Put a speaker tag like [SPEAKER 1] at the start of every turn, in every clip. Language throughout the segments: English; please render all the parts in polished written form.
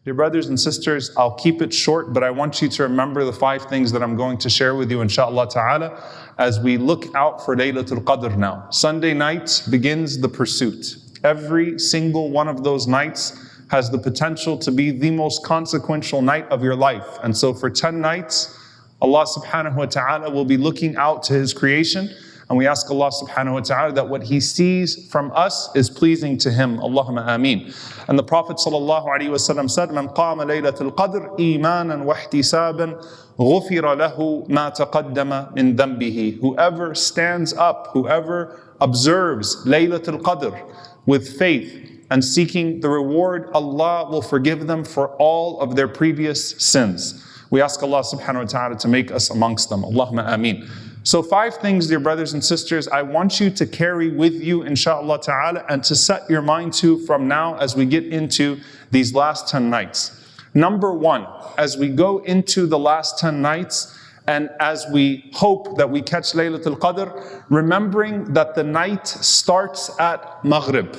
[SPEAKER 1] Dear brothers and sisters, I'll keep it short, but I want you to remember the 5 things that I'm going to share with you, inshaAllah ta'ala, as we look out for Laylatul Qadr now. Sunday night begins the pursuit. Every single one of those nights has the potential to be the most consequential night of your life. And so for 10 nights, Allah subhanahu wa ta'ala will be looking out to His creation. And we ask Allah subhanahu wa ta'ala that what He sees from us is pleasing to Him. Allahumma ameen. And the Prophet sallallahu alaihi wasallam said, "Man qama laylatul qadr imanan wa ihtisaban, ghufira lahu ma taqaddama min dhanbihi." Whoever stands up, whoever observes Laylatul Qadr with faith and seeking the reward, Allah will forgive them for all of their previous sins. We ask Allah subhanahu wa ta'ala to make us amongst them. Allahumma ameen. So 5 things, dear brothers and sisters, I want you to carry with you, inshaAllah ta'ala, and to set your mind to from now as we get into these last 10 nights. Number 1, as we go into the last 10 nights, and as we hope that we catch Laylatul Qadr, remembering that the night starts at Maghrib.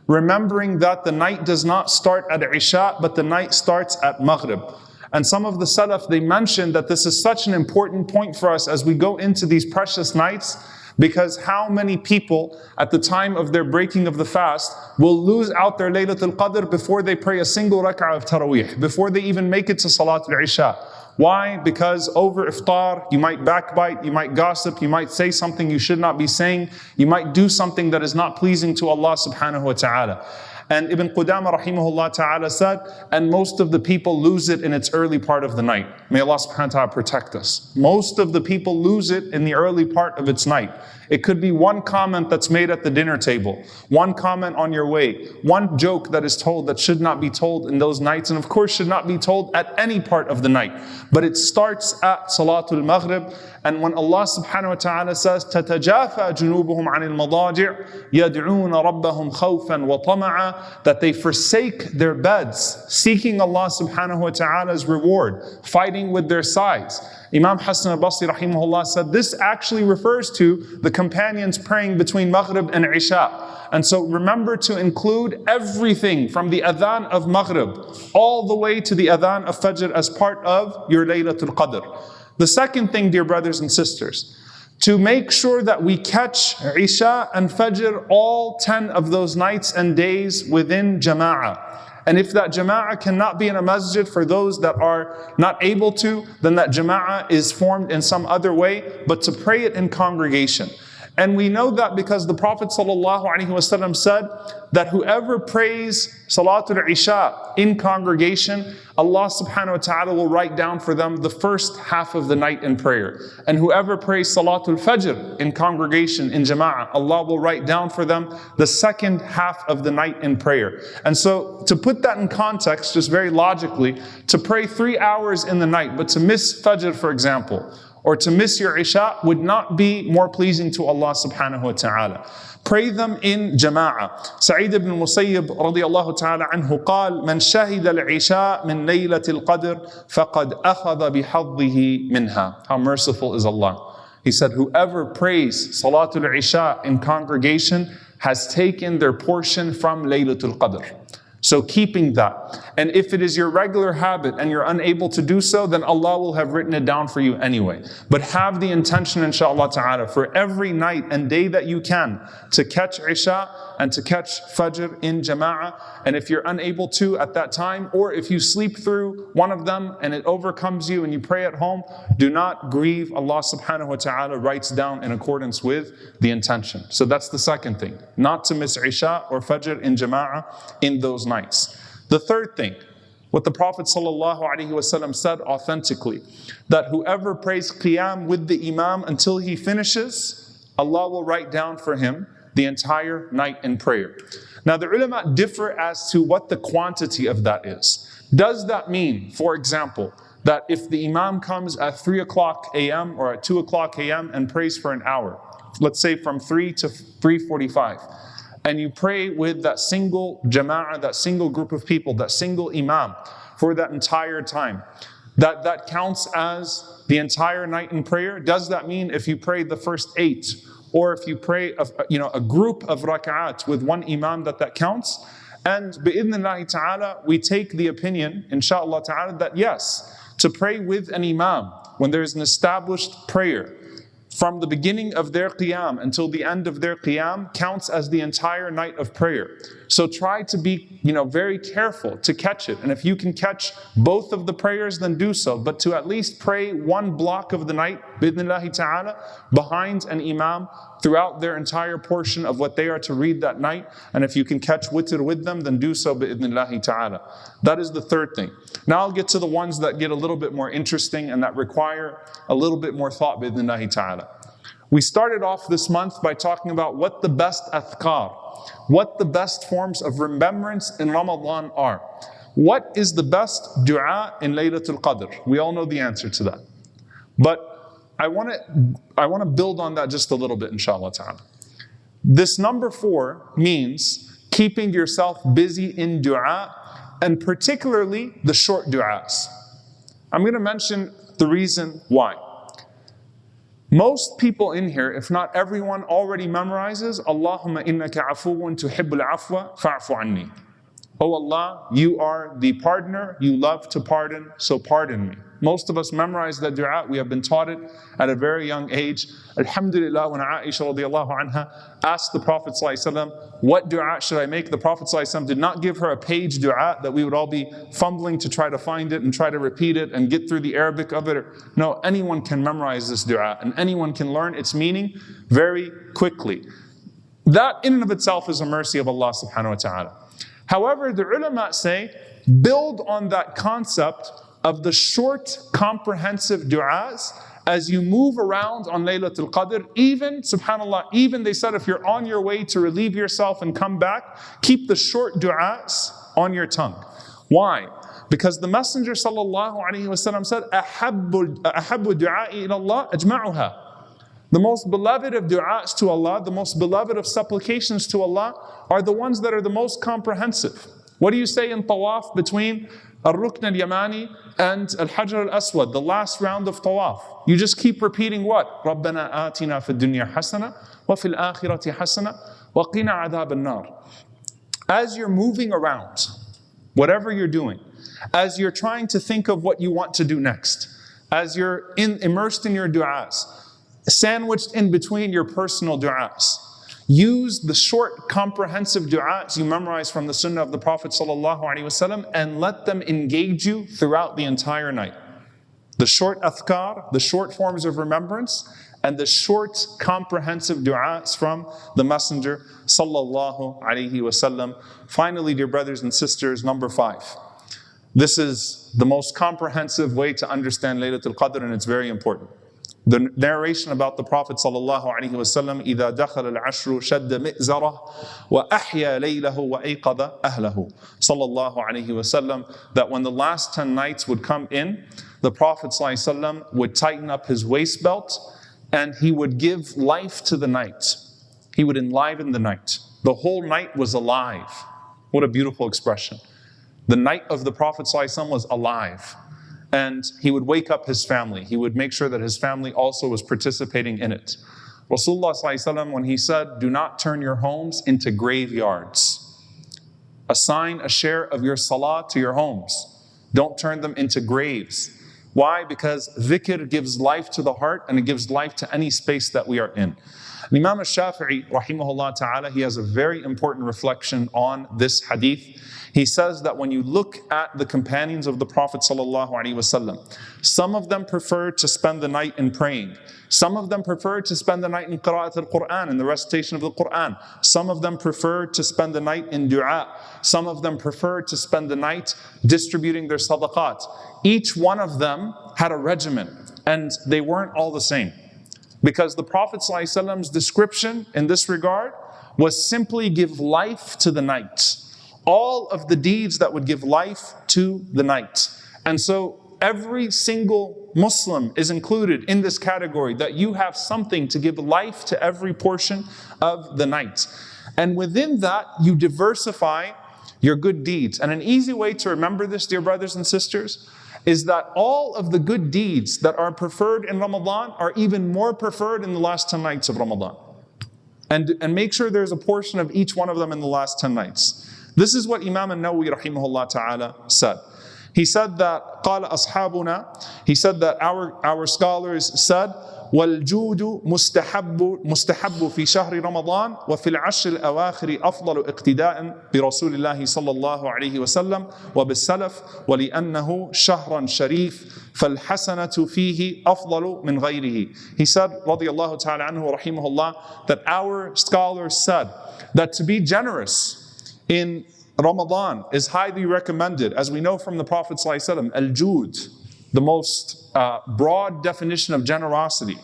[SPEAKER 1] Remembering that the night does not start at Isha, but the night starts at Maghrib. And some of the Salaf, they mentioned that this is such an important point for us as we go into these precious nights, because how many people at the time of their breaking of the fast will lose out their Laylatul Qadr before they pray a single rak'ah of Taraweeh, before they even make it to Salatul Isha. Why? Because over iftar, you might backbite, you might gossip, you might say something you should not be saying, you might do something that is not pleasing to Allah subhanahu wa ta'ala. And Ibn Qudama rahimahullah ta'ala said, and most of the people lose it in its early part of the night. May Allah subhanahu wa ta'ala protect us. Most of the people lose it in the early part of its night. It could be one comment that's made at the dinner table, one comment on your way, one joke that is told that should not be told in those nights, and of course should not be told at any part of the night. But it starts at Salatul Maghrib, and when Allah subhanahu wa ta'ala says, تَتَجَافَى جُنُوبُهُمْ عَنِ الْمَضَاجِعِ يَدْعُونَ رَبَّهُمْ خَوْفًا وَطَمَعًا, that they forsake their beds, seeking Allah subhanahu wa ta'ala's reward, fighting with their sides. Imam Hassan al-Basri rahimahullah said this actually refers to the companions praying between Maghrib and Isha. And so remember to include everything from the adhan of Maghrib all the way to the adhan of Fajr as part of your Laylatul Qadr. The second thing, dear brothers and sisters, to make sure that we catch Isha and Fajr all 10 of those nights and days within Jama'ah. And if that Jama'ah cannot be in a masjid for those that are not able to, then that Jama'ah is formed in some other way, but to pray it in congregation. And we know that because the Prophet ﷺ said that whoever prays Salatul Isha in congregation, Allah subhanahu wa ta'ala will write down for them the first half of the night in prayer. And whoever prays Salatul Fajr in congregation, in Jama'ah, Allah will write down for them the second half of the night in prayer. And so to put that in context, just very logically, to pray 3 hours in the night, but to miss Fajr, for example, or to miss your Isha would not be more pleasing to Allah subhanahu wa ta'ala. Pray them in Jama'ah. Sa'id ibn Musayyib radiyallahu ta'ala anhu قال من شهد العشاء من ليلة القدر فقد أخذ بحظه منها. How merciful is Allah. He said, whoever prays Salatul Isha in congregation has taken their portion from Laylatul Qadr. So keeping that. And if it is your regular habit and you're unable to do so, then Allah will have written it down for you anyway. But have the intention, inshaAllah ta'ala, for every night and day that you can to catch Isha and to catch Fajr in Jama'ah. And if you're unable to at that time, or if you sleep through one of them and it overcomes you and you pray at home, do not grieve. Allah subhanahu wa ta'ala writes down in accordance with the intention. So that's the second thing. Not to miss Isha or Fajr in Jama'ah in those nights. The third thing, what the Prophet ﷺ said authentically, that whoever prays Qiyam with the Imam until he finishes, Allah will write down for him the entire night in prayer. Now the ulama differ as to what the quantity of that is. Does that mean, for example, that if the Imam comes at 3 o'clock a.m. or at 2 o'clock a.m. and prays for an hour, let's say from 3 to 3:45, and you pray with that single jama'ah, that single group of people, that single imam for that entire time, that counts as the entire night in prayer? Does that mean if you pray the first 8, or if you pray a group of rak'at with one imam that counts? And bi'idhnillahi ta'ala, we take the opinion, inshaAllah ta'ala, that yes, to pray with an imam when there is an established prayer from the beginning of their qiyam until the end of their qiyam counts as the entire night of prayer. So try to be, very careful to catch it. And if you can catch both of the prayers, then do so. But to at least pray one block of the night, bi'idhnillahi ta'ala, behind an imam throughout their entire portion of what they are to read that night. And if you can catch witr with them, then do so bi'idhnillahi ta'ala. That is the third thing. Now I'll get to the ones that get a little bit more interesting and that require a little bit more thought bi'idhnillahi ta'ala. We started off this month by talking about what the best adhkar, what the best forms of remembrance in Ramadan are. What is the best dua in Laylatul Qadr? We all know the answer to that. But I want to build on that just a little bit, inshallah ta'ala. This number 4 means keeping yourself busy in dua, and particularly the short du'as. I'm going to mention the reason why. Most people in here, if not everyone, already memorizes Allahumma innaka afuwun tuhibbul afwa fa'fu anni. Oh Allah, you are the pardoner, you love to pardon, so pardon me. Most of us memorize that dua. We have been taught it at a very young age. Alhamdulillah, when Aisha radiallahu anha asked the Prophet ﷺ, what dua should I make? The Prophet ﷺ did not give her a page dua that we would all be fumbling to try to find it and try to repeat it and get through the Arabic of it. No, anyone can memorize this dua and anyone can learn its meaning very quickly. That in and of itself is a mercy of Allah subhanahu wa ta'ala. However, the ulama say, build on that concept of the short, comprehensive du'as as you move around on Laylatul Qadr. Even, subhanAllah, even they said if you're on your way to relieve yourself and come back, keep the short du'as on your tongue. Why? Because the Messenger sallallahu alaihi wasallam said, أَحَبُّ دُعَاءِ إِلَى اللَّهِ أَجْمَعُهَا. The most beloved of du'as to Allah, the most beloved of supplications to Allah are the ones that are the most comprehensive. What do you say in tawaf between Al-Rukn al-Yamani and Al-Hajar al-Aswad, the last round of tawaf? You just keep repeating what? رَبَّنَا آتِنَا فِي الدُّنْيَا حَسَنَةً وَفِي الْآخِرَةِ حَسَنَةً وَقِنَا عَذَابَ النَّارِ. As you're moving around, whatever you're doing, as you're trying to think of what you want to do next, as you're immersed in your du'as, sandwiched in between your personal du'as, use the short, comprehensive du'as you memorize from the sunnah of the Prophet ﷺ and let them engage you throughout the entire night. The short adhkar, the short forms of remembrance, and the short, comprehensive du'as from the Messenger ﷺ. Finally, dear brothers and sisters, number 5. This is the most comprehensive way to understand Laylatul Qadr, and it's very important. The narration about the Prophet ﷺ, إِذَا دَخَلَ الْعَشْرُ شَدَّ مِئْزَرَهُ وَأَحْيَا لَيْلَهُ وَأَيْقَظَ أَهْلَهُ sallallahu alaihi wasallam, that when the last 10 nights would come in, the Prophet ﷺ would tighten up his waist belt and he would give life to the night. He would enliven the night. The whole night was alive. What a beautiful expression. The night of the Prophet ﷺ was alive. And he would wake up his family. He would make sure that his family also was participating in it. Rasulullah ﷺ, when he said, do not turn your homes into graveyards. Assign a share of your salah to your homes. Don't turn them into graves. Why? Because dhikr gives life to the heart and it gives life to any space that we are in. Imam al-Shafi'i, rahimahullah ta'ala, he has a very important reflection on this hadith. He says that when you look at the companions of the Prophet ﷺ, some of them preferred to spend the night in praying. Some of them preferred to spend the night in qira'at al-Quran, in the recitation of the Quran. Some of them preferred to spend the night in dua. Some of them preferred to spend the night distributing their sadaqat. Each one of them had a regimen, and they weren't all the same. Because the Prophet ﷺ's description in this regard was simply give life to the night. All of the deeds that would give life to the night. And so every single Muslim is included in this category, that you have something to give life to every portion of the night. And within that, you diversify your good deeds. And an easy way to remember this, dear brothers and sisters, is that all of the good deeds that are preferred in Ramadan are even more preferred in the last 10 nights of Ramadan. And make sure there's a portion of each one of them in the last 10 nights. This is what Imam al-Nawawi rahimahullah ta'ala said. He said that قال أصحابنا, he said that our scholars said والجود مستحب في شهر رمضان وفي العشر الأواخر أفضل اقتداء برسول الله صلى الله عليه وسلم وبالسلف ولأنه شهر شريف فالحسنة فيه أفضل من غيره. He said رضي الله تعالى عنه رحمه الله that our scholars said that to be generous in Ramadan is highly recommended, as we know from the Prophet ﷺ, al-jud, the most broad definition of generosity.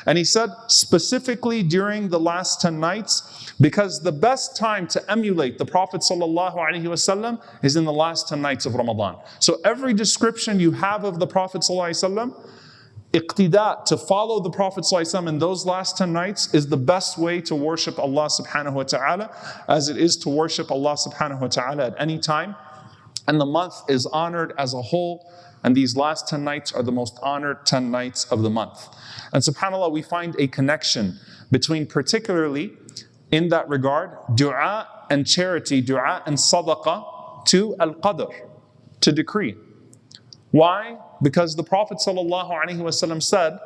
[SPEAKER 1] And he said specifically during the last 10 nights, because the best time to emulate the Prophet ﷺ is in the last 10 nights of Ramadan. So every description you have of the Prophet ﷺ, iqtida, to follow the Prophet ﷺ in those last 10 nights is the best way to worship Allah subhanahu wa ta'ala, as it is to worship Allah subhanahu wa ta'ala at any time. And the month is honored as a whole, and these last 10 nights are the most honored 10 nights of the month. And subhanAllah, we find a connection between, particularly in that regard, dua and charity, dua and sadaqah, to al-qadr, to decree. Why? Because the Prophet ﷺ said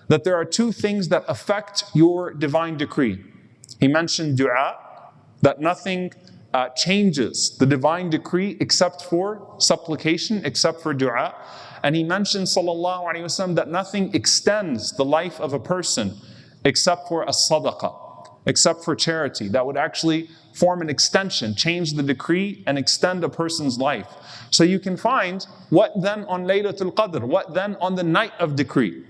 [SPEAKER 1] that there are two things that affect your divine decree. He mentioned dua, that nothing changes the divine decree except for supplication, except for dua. And he mentioned ﷺ that nothing extends the life of a person except for a sadaqah, except for charity. That would actually form an extension, change the decree and extend a person's life. So you can find, what then on Laylatul Qadr? What then on the night of decree?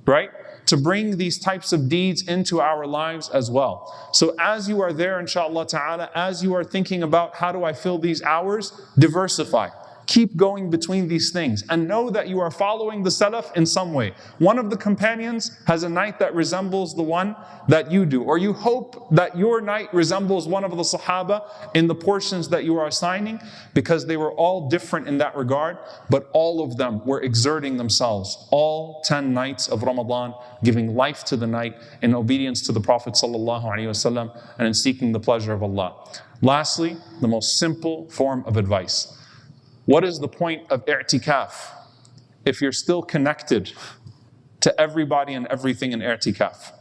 [SPEAKER 1] Right? To bring these types of deeds into our lives as well. So as you are there, inshallah ta'ala, as you are thinking about how do I fill these hours, diversify. Keep going between these things and know that you are following the Salaf in some way. One of the companions has a night that resembles the one that you do, or you hope that your night resembles one of the Sahaba in the portions that you are assigning, because they were all different in that regard, but all of them were exerting themselves, all 10 nights of Ramadan, giving life to the night in obedience to the Prophet ﷺ and in seeking the pleasure of Allah. Lastly, the most simple form of advice. What is the point of i'tikaf if you're still connected to everybody and everything in i'tikaf?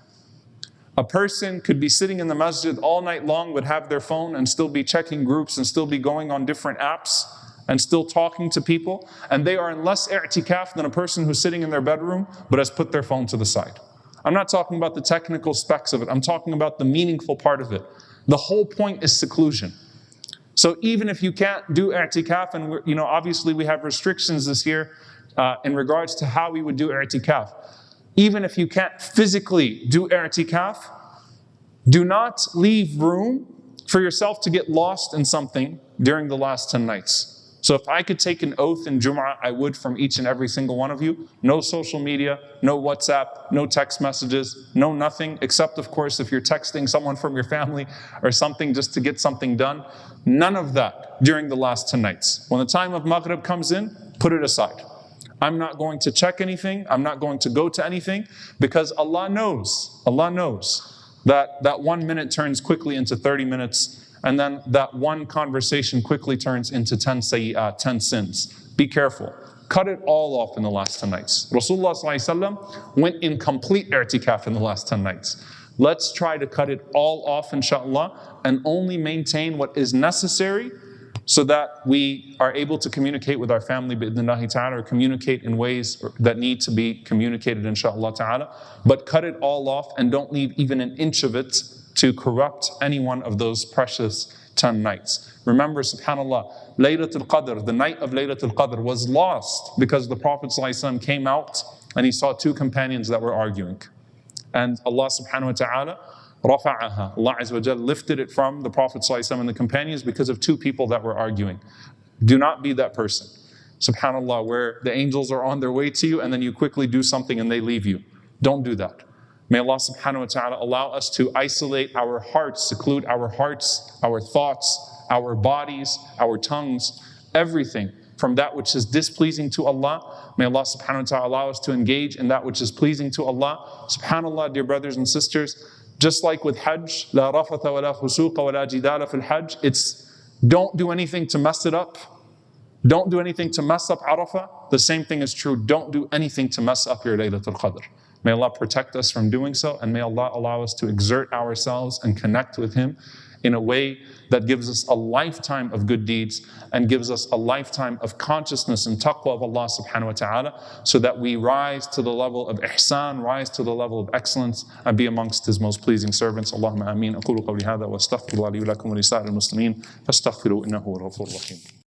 [SPEAKER 1] A person could be sitting in the masjid all night long, would have their phone and still be checking groups and still be going on different apps and still talking to people, and they are in less i'tikaf than a person who's sitting in their bedroom but has put their phone to the side. I'm not talking about the technical specs of it, I'm talking about the meaningful part of it. The whole point is seclusion. So even if you can't do i'tikaf, and obviously we have restrictions this year in regards to how we would do i'tikaf. Even if you can't physically do i'tikaf, do not leave room for yourself to get lost in something during the last 10 nights. So if I could take an oath in Jum'ah, I would from each and every single one of you. No social media, no WhatsApp, no text messages, no nothing, except of course if you're texting someone from your family or something just to get something done. None of that during the last 10 nights. When the time of Maghrib comes in, put it aside. I'm not going to check anything, I'm not going to go to anything, because Allah knows that 1 minute turns quickly into 30 minutes, and then that one conversation quickly turns into 10 sayyat, 10 sins. Be careful. Cut it all off in the last 10 nights. Rasulullah ﷺ went in complete i'tikaf in the last 10 nights. Let's try to cut it all off, inshallah, and only maintain what is necessary so that we are able to communicate with our family, bi'idhnillahi ta'ala, or communicate in ways that need to be communicated, inshallah ta'ala. But cut it all off and don't leave even an inch of it to corrupt any one of those precious 10 nights. Remember, subhanAllah, Laylatul Qadr, the night of Laylatul Qadr was lost because the Prophet ﷺ came out and he saw two companions that were arguing. And Allah subhanahu wa ta'ala rafa'aha, Allah Azza wa Jal lifted it from the Prophet ﷺ and the companions because of two people that were arguing. Do not be that person, subhanAllah, where the angels are on their way to you and then you quickly do something and they leave you. Don't do that. May Allah subhanahu wa ta'ala allow us to isolate our hearts, seclude our hearts, our thoughts, our bodies, our tongues, everything from that which is displeasing to Allah. May Allah subhanahu wa ta'ala allow us to engage in that which is pleasing to Allah. SubhanAllah, dear brothers and sisters, just like with Hajj, la rafatha wa la fusuqa wa la jidala fil Hajj, it's Don't do anything to mess it up. Don't do anything to mess up Arafah. The same thing is true. Don't do anything to mess up your Laylatul Qadr. May Allah protect us from doing so, and may Allah allow us to exert ourselves and connect with Him in a way that gives us a lifetime of good deeds and gives us a lifetime of consciousness and taqwa of Allah subhanahu wa ta'ala, so that we rise to the level of ihsan, rise to the level of excellence, and be amongst His most pleasing servants. Allahumma ameen. أقول قولي هذا وأستغفر الله لي ولكم ولسائر المسلمين فاستغفروا إنه هو الغفور الرحيم.